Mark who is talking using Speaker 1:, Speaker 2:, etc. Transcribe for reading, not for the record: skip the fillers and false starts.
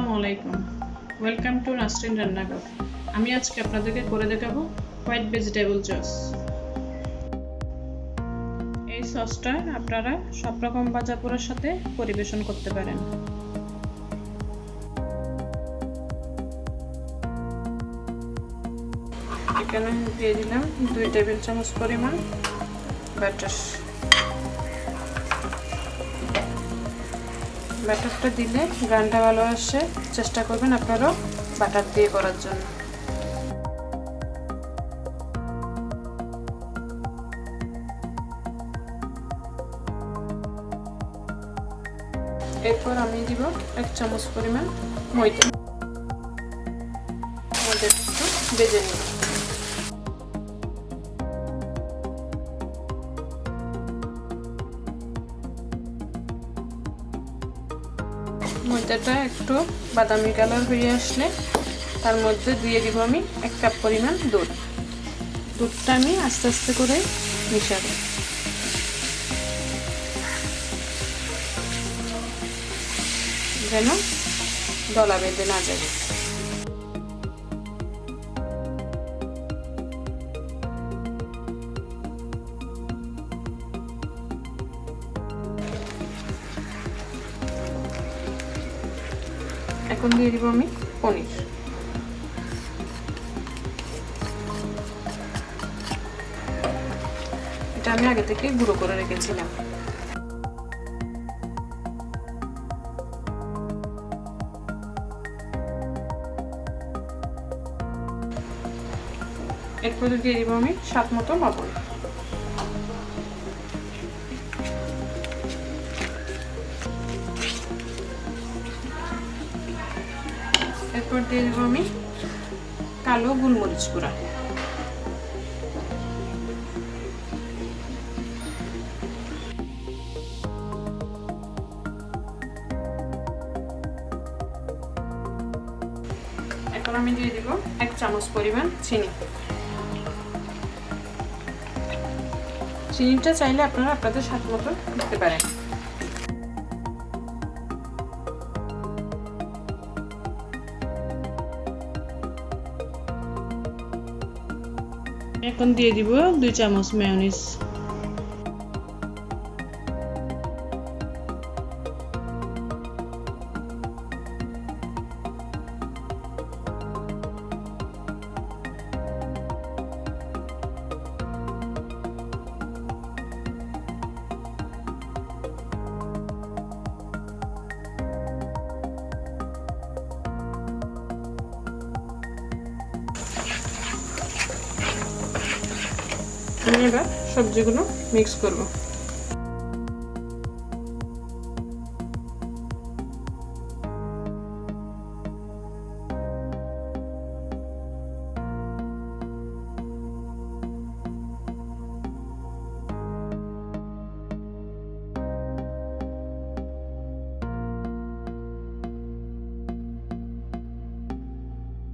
Speaker 1: আসসালামু আলাইকুম। Welcome to Nasrin রান্নাঘর। আমি আজকে আপনাদেরকে করে দেখাবো হোয়াইট ভেজিটেবল সস। এই সসটা আপনারা সব রকম ভাজা পোড়ার সাথে পরিবেশন করতে পারেন। এখানে দিয়ে দিলাম 2 টেবিল চামচ পরিমাণ বাটার। বাটারটা দিলে গ্রানটা ভালো আসে, চেষ্টা করবেন আপনারাও বাটার দিয়ে করার জন্য। এরপর আমি দিব 1 চামচ পরিমাণ ময়দা। ময়দাটা একটু ভেজে নিব। ময়দাটা একটু বাদামি কালার হয়ে আসলে তার মধ্যে দিয়ে দিব আমি 1 কাপ পরিমাণ দুধ। দুধটা আমি আস্তে আস্তে করে মিশাবো যেন দলা বেঁধে না যায়। এখন দিয়ে দিব আমি পনির। এটা আমি আগে থেকে গুঁড়ো করে রেখেছিলাম। এরপরে দিয়ে দিব আমি স্বাদ মতো লবণ। এরপর দিয়ে দেবো আমি কালো গোলমরিচ গুঁড়া। এখন আমি দিয়ে দিব 1 চামচ পরিমাণ চিনি। চিনিটা চাইলে আপনারা আপনাদের স্বাদ মতো দিতে পারেন। এখন দিয়ে দিব 2 চামচ মেয়োনিজ। আমি এবার সবজিগুলো মিক্স করব।